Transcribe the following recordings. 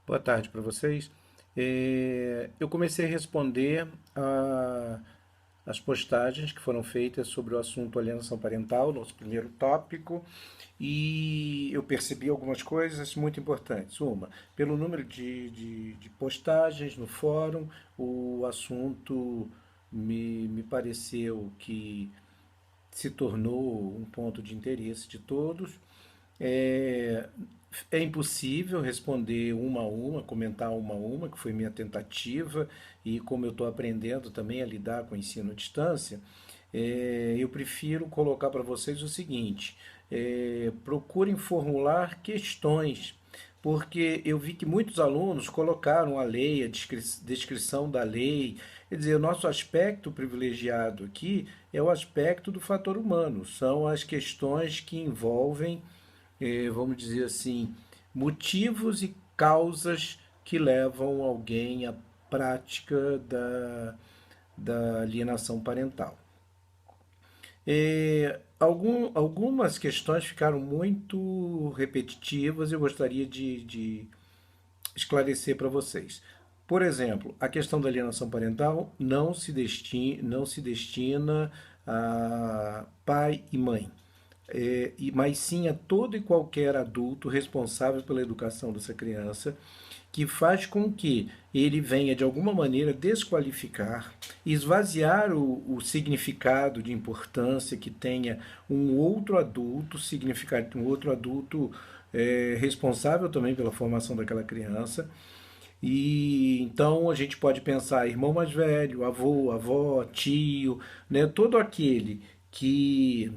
Boa tarde para vocês. Eu comecei a responder as postagens que foram feitas sobre o assunto alienação parental, nosso primeiro tópico, e eu percebi algumas coisas muito importantes. Uma, pelo número de postagens no fórum, o assunto me pareceu que se tornou um ponto de interesse de todos. É, é impossível responder uma a uma, comentar uma a uma, que foi minha tentativa, e como eu estou aprendendo também a lidar com o ensino à distância, eu prefiro colocar para vocês o seguinte: procurem formular questões, porque eu vi que muitos alunos colocaram a lei, a descrição da lei. Quer dizer, o nosso aspecto privilegiado aqui é o aspecto do fator humano, são as questões que envolvem, vamos dizer assim, motivos e causas que levam alguém à prática da alienação parental. Algumas questões ficaram muito repetitivas e eu gostaria de esclarecer para vocês. Por exemplo, a questão da alienação parental não se destina a pai e mãe, mas sim a todo e qualquer adulto responsável pela educação dessa criança, que faz com que ele venha de alguma maneira desqualificar, esvaziar o significado de importância que tenha um outro adulto, significado um outro adulto responsável também pela formação daquela criança. E então a gente pode pensar irmão mais velho, avô, avó, tio, né, todo aquele que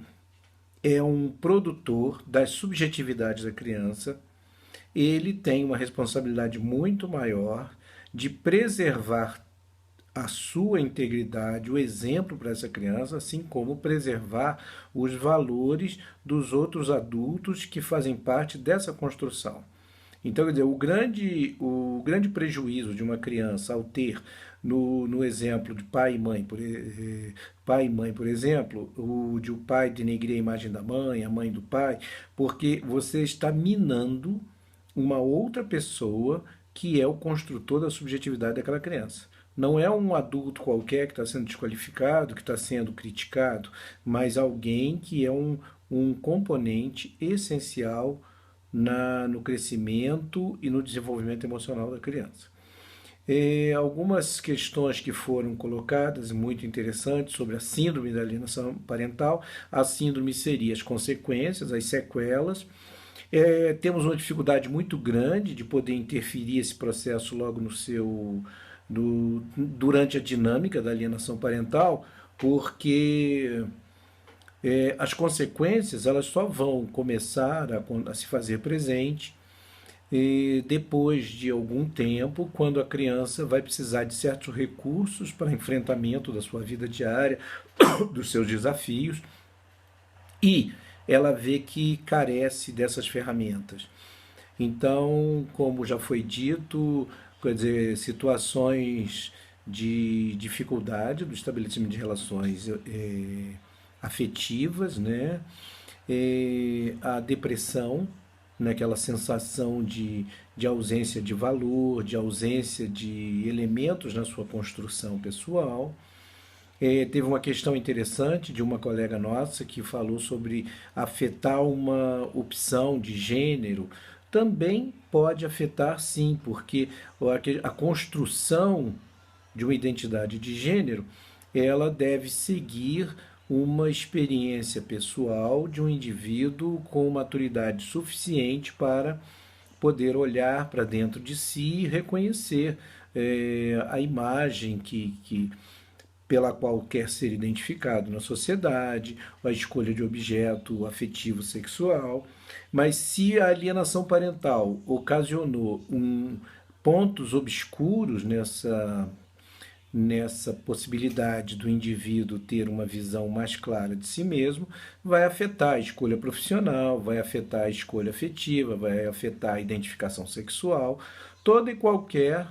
é um produtor das subjetividades da criança, ele tem uma responsabilidade muito maior de preservar a sua integridade, o exemplo para essa criança, assim como preservar os valores dos outros adultos que fazem parte dessa construção. Então, quer dizer, o grande prejuízo de uma criança ao ter, no exemplo de pai e mãe, por exemplo, o pai denegrir a imagem da mãe, a mãe do pai, porque você está minando uma outra pessoa que é o construtor da subjetividade daquela criança. Não é um adulto qualquer que está sendo desqualificado, que está sendo criticado, mas alguém que é um componente essencial no crescimento e no desenvolvimento emocional da criança. Algumas questões que foram colocadas, muito interessantes, sobre a síndrome da alienação parental. A síndrome seria as consequências, as sequelas. Temos uma dificuldade muito grande de poder interferir esse processo logo durante a dinâmica da alienação parental, porque as consequências elas só vão começar a se fazer presente depois de algum tempo, quando a criança vai precisar de certos recursos para enfrentamento da sua vida diária, dos seus desafios, e ela vê que carece dessas ferramentas. Então, como já foi dito, quer dizer, situações de dificuldade do estabelecimento de relações afetivas, né? A depressão, né? Aquela sensação de ausência de valor, de ausência de elementos na sua construção pessoal. Teve uma questão interessante de uma colega nossa que falou sobre afetar uma opção de gênero. Também pode afetar, sim, porque a construção de uma identidade de gênero ela deve seguir uma experiência pessoal de um indivíduo com maturidade suficiente para poder olhar para dentro de si e reconhecer a imagem pela qual quer ser identificado na sociedade, a escolha de objeto afetivo sexual. Mas se a alienação parental ocasionou pontos obscuros nessa possibilidade do indivíduo ter uma visão mais clara de si mesmo, vai afetar a escolha profissional, vai afetar a escolha afetiva, vai afetar a identificação sexual, toda e qualquer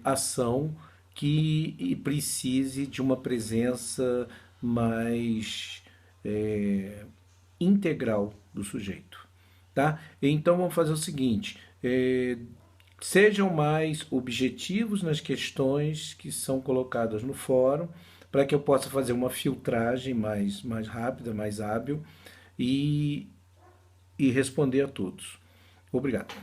ação que precise de uma presença mais integral do sujeito. Tá? Então vamos fazer o seguinte: Sejam mais objetivos nas questões que são colocadas no fórum, para que eu possa fazer uma filtragem mais rápida, mais hábil e, e responder a todos. Obrigado.